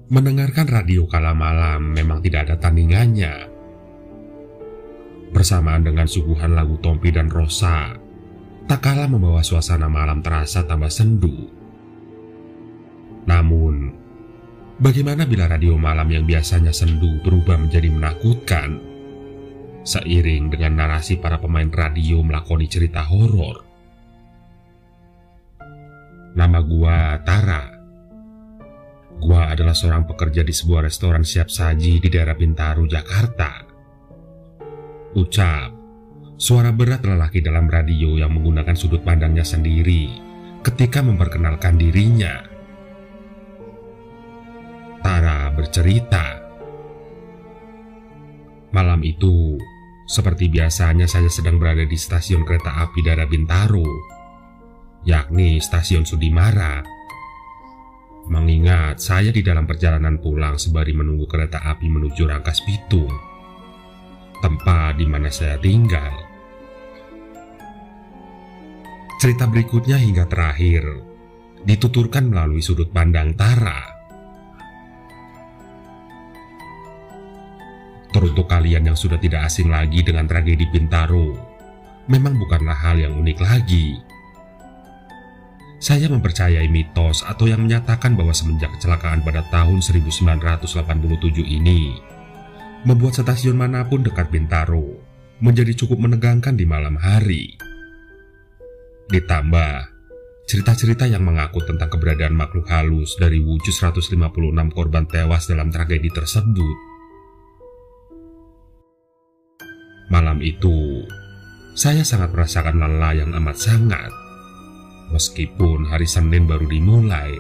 Mendengarkan radio kala malam memang tidak ada tandingannya. Bersamaan dengan suguhan lagu Tompi dan Rosa, tak kalah membawa suasana malam terasa tambah sendu. Namun, bagaimana bila radio malam yang biasanya sendu berubah menjadi menakutkan, seiring dengan narasi para pemain radio melakoni cerita horor? Nama gua Tara. Gua adalah seorang pekerja di sebuah restoran siap saji di daerah Bintaro, Jakarta. Ucap suara berat lelaki dalam radio yang menggunakan sudut pandangnya sendiri ketika memperkenalkan dirinya. Tara bercerita, malam itu, seperti biasanya saya sedang berada di stasiun kereta api daerah Bintaro, yakni stasiun Sudimara. Mengingat saya di dalam perjalanan pulang sembari menunggu kereta api menuju Rangkas Bitung, tempat di mana saya tinggal. Cerita berikutnya hingga terakhir dituturkan melalui sudut pandang Tara. Teruntuk kalian yang sudah tidak asing lagi dengan tragedi Bintaro, memang bukanlah hal yang unik lagi. Saya mempercayai mitos atau yang menyatakan bahwa semenjak kecelakaan pada tahun 1987 ini, membuat stasiun manapun dekat Bintaro menjadi cukup menegangkan di malam hari. Ditambah cerita-cerita yang mengaku tentang keberadaan makhluk halus dari wujud 156 korban tewas dalam tragedi tersebut. Malam itu, saya sangat merasakan lelah yang amat sangat. Meskipun hari Senin baru dimulai,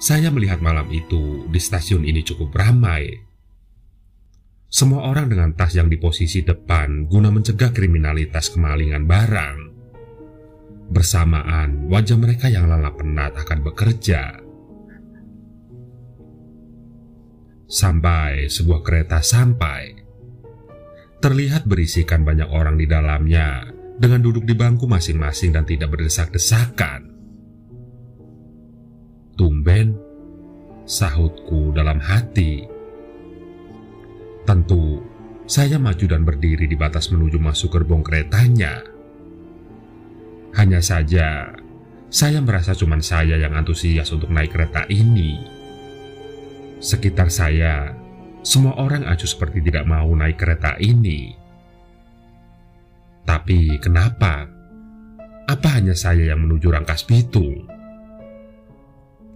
saya melihat malam itu di stasiun ini cukup ramai. Semua orang dengan tas yang di posisi depan guna mencegah kriminalitas kemalingan barang. Bersamaan wajah mereka yang lelah penat akan bekerja. Sampai sebuah kereta sampai. Terlihat berisikan banyak orang di dalamnya dengan duduk di bangku masing-masing dan tidak berdesak-desakan. Tumben, sahutku dalam hati. Tentu, saya maju dan berdiri di batas menuju masuk gerbong keretanya. Hanya saja, saya merasa cuma saya yang antusias untuk naik kereta ini. Sekitar saya, semua orang acuh seperti tidak mau naik kereta ini. Tapi kenapa? Apa hanya saya yang menuju Rangkas Bitung?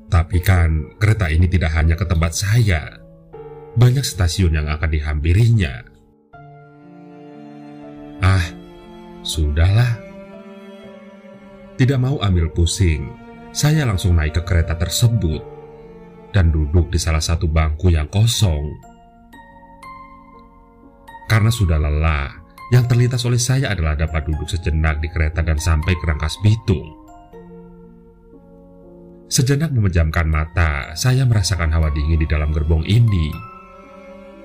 Tapi kan kereta ini tidak hanya ke tempat saya. Banyak stasiun yang akan dihampirinya. Ah, sudahlah. Tidak mau ambil pusing, saya langsung naik ke kereta tersebut dan duduk di salah satu bangku yang kosong. Karena sudah lelah, yang terlintas oleh saya adalah dapat duduk sejenak di kereta dan sampai ke Rangkas Bitung. Sejenak memejamkan mata, saya merasakan hawa dingin di dalam gerbong ini.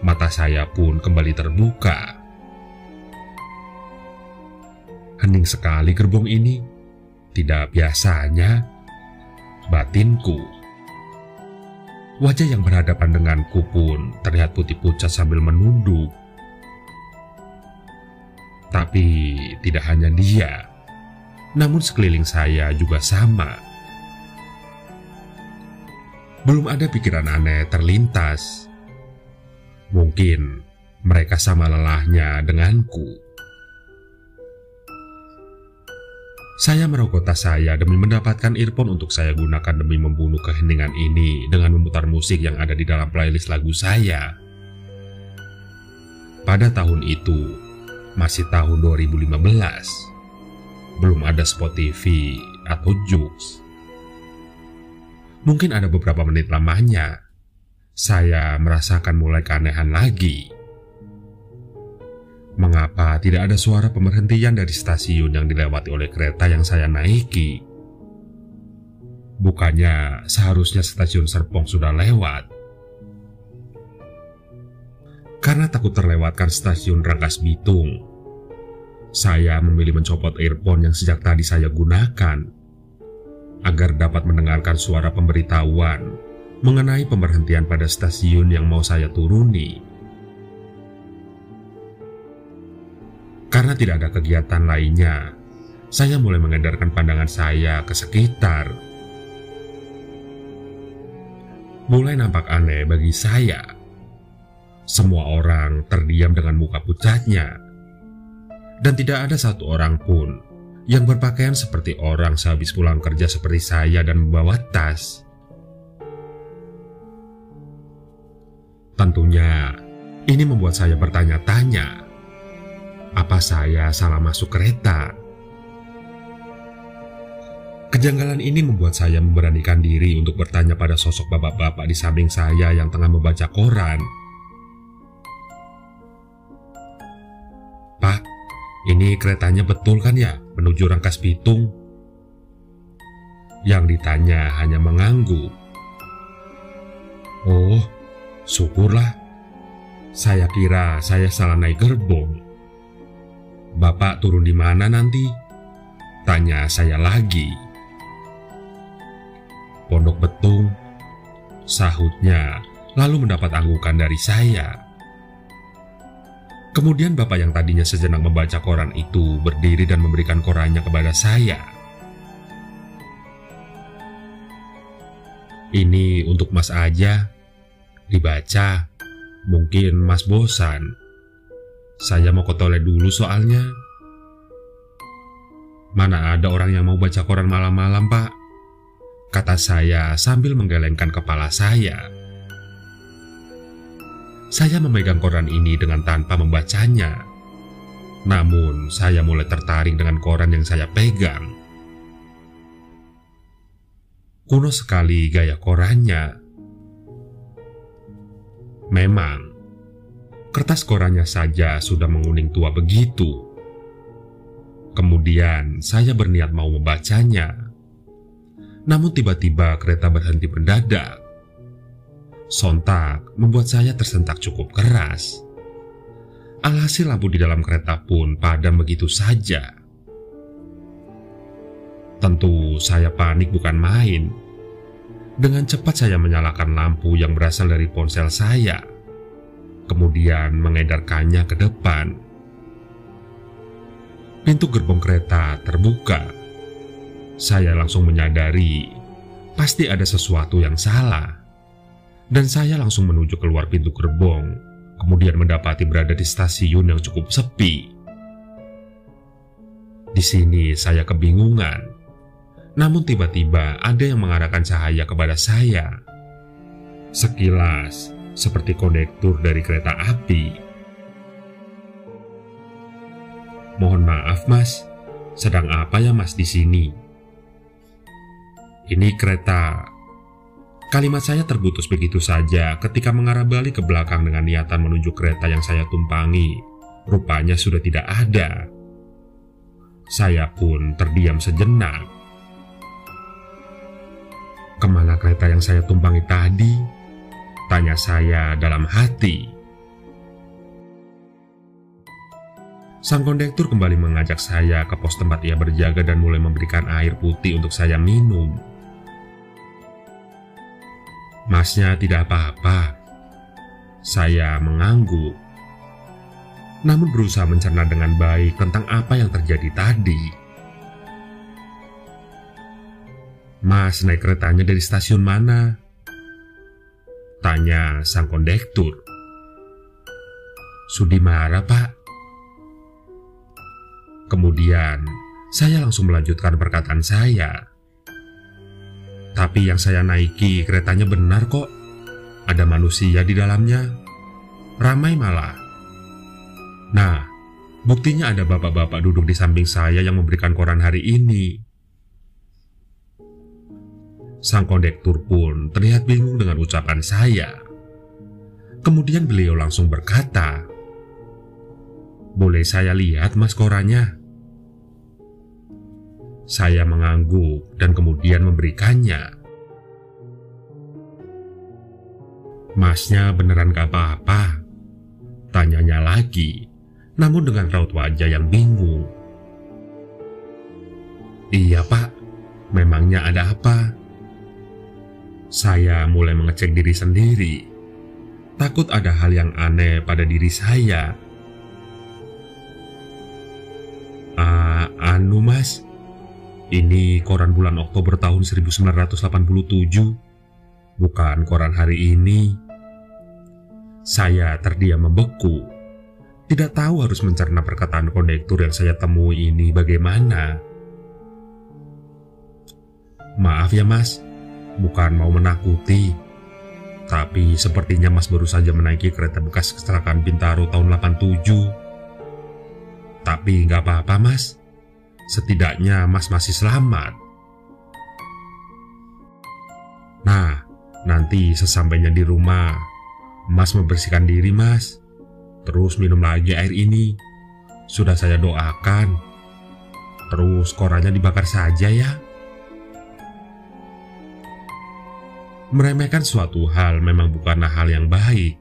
Mata saya pun kembali terbuka. Hening sekali gerbong ini. Tidak biasanya, batinku. Wajah yang berhadapan denganku pun terlihat putih pucat sambil menunduk. Tapi tidak hanya dia, namun sekeliling saya juga sama. Belum ada pikiran aneh terlintas. Mungkin mereka sama lelahnya denganku. Saya merogoh tas saya demi mendapatkan earphone untuk saya gunakan demi membunuh keheningan ini dengan memutar musik yang ada di dalam playlist lagu saya. Pada tahun itu, masih tahun 2015, belum ada Spotify atau Joox. Mungkin ada beberapa menit lamanya, saya merasakan mulai keanehan lagi. Mengapa tidak ada suara pemberhentian dari stasiun yang dilewati oleh kereta yang saya naiki? Bukannya seharusnya stasiun Serpong sudah lewat? Karena takut terlewatkan stasiun Rangkas Bitung, saya memilih mencopot earphone yang sejak tadi saya gunakan agar dapat mendengarkan suara pemberitahuan mengenai pemberhentian pada stasiun yang mau saya turuni. Karena tidak ada kegiatan lainnya, saya mulai mengedarkan pandangan saya ke sekitar. Mulai nampak aneh bagi saya. Semua orang terdiam dengan muka pucatnya, dan tidak ada satu orang pun yang berpakaian seperti orang sehabis pulang kerja seperti saya dan membawa tas. Tentunya, ini membuat saya bertanya-tanya, apa saya salah masuk kereta? Kejanggalan ini membuat saya memberanikan diri untuk bertanya pada sosok bapak-bapak di samping saya yang tengah membaca koran. "Pak, ini keretanya betul kan ya menuju Rangkas Bitung?" Yang ditanya hanya mengangguk. "Oh, syukurlah. Saya kira saya salah naik gerbong. Bapak turun di mana nanti?" tanya saya lagi. "Pondok Betung," sahutnya, lalu mendapat anggukan dari saya. Kemudian bapak yang tadinya sejenak membaca koran itu berdiri dan memberikan korannya kepada saya. "Ini untuk Mas aja. Dibaca, mungkin Mas bosan. Saya mau ke toilet dulu soalnya." "Mana ada orang yang mau baca koran malam-malam, Pak?" kata saya sambil menggelengkan kepala saya. Saya memegang koran ini dengan tanpa membacanya. Namun, saya mulai tertarik dengan koran yang saya pegang. Kuno sekali gaya korannya. Memang, kertas korannya saja sudah menguning tua begitu. Kemudian, saya berniat mau membacanya. Namun tiba-tiba kereta berhenti mendadak. Sontak membuat saya tersentak cukup keras. Alhasil lampu di dalam kereta pun padam begitu saja. Tentu saya panik bukan main. Dengan cepat saya menyalakan lampu yang berasal dari ponsel saya, kemudian mengedarkannya ke depan. Pintu gerbong kereta terbuka. Saya langsung menyadari pasti ada sesuatu yang salah, dan saya langsung menuju keluar pintu gerbong, kemudian mendapati berada di stasiun yang cukup sepi. Di sini saya kebingungan, namun tiba-tiba ada yang mengarahkan cahaya kepada saya. Sekilas seperti kondektur dari kereta api. "Mohon maaf, Mas. Sedang apa ya, Mas, di sini?" "Ini kereta." Kalimat saya terputus begitu saja ketika mengarah balik ke belakang dengan niatan menuju kereta yang saya tumpangi. Rupanya sudah tidak ada. Saya pun terdiam sejenak. "Kemana kereta yang saya tumpangi tadi?" tanya saya dalam hati. Sang kondektur kembali mengajak saya ke pos tempat ia berjaga dan mulai memberikan air putih untuk saya minum. "Masnya tidak apa-apa." Saya mengangguk, namun berusaha mencerna dengan baik tentang apa yang terjadi tadi. "Mas naik keretanya dari stasiun mana?" tanya sang kondektur. "Sudimara, Pak." Kemudian saya langsung melanjutkan perkataan saya. "Tapi yang saya naiki keretanya benar kok. Ada manusia di dalamnya. Ramai malah. Nah, buktinya ada bapak-bapak duduk di samping saya yang memberikan koran hari ini." Sang kondektur pun terlihat bingung dengan ucapan saya. Kemudian beliau langsung berkata, "Boleh saya lihat, Mas, korannya?" Saya mengangguk dan kemudian memberikannya. "Masnya beneran gak apa-apa?" tanyanya lagi, namun dengan raut wajah yang bingung. "Iya, Pak. Memangnya ada apa?" Saya mulai mengecek diri sendiri. Takut ada hal yang aneh pada diri saya. Anu mas, ini koran bulan Oktober tahun 1987, bukan koran hari ini. Saya terdiam membeku. Tidak tahu harus mencerna perkataan kondektur yang saya temui ini bagaimana. Maaf ya mas, bukan mau menakuti, tapi sepertinya mas baru saja menaiki kereta bekas kecelakaan Bintaro tahun 87. Tapi nggak apa-apa mas, setidaknya mas masih selamat. Nah, nanti sesampainya di rumah, mas membersihkan diri mas, terus minum lagi air ini. Sudah saya doakan. Terus korannya dibakar saja ya. Meremehkan suatu hal memang bukanlah hal yang baik,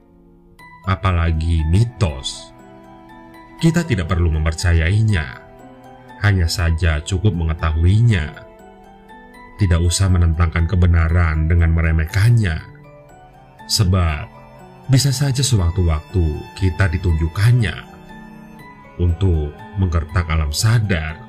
apalagi mitos. Kita tidak perlu mempercayainya, hanya saja cukup mengetahuinya. Tidak usah menentangkan kebenaran dengan meremehkannya, sebab bisa saja sewaktu-waktu kita ditunjukkannya untuk menggertak alam sadar.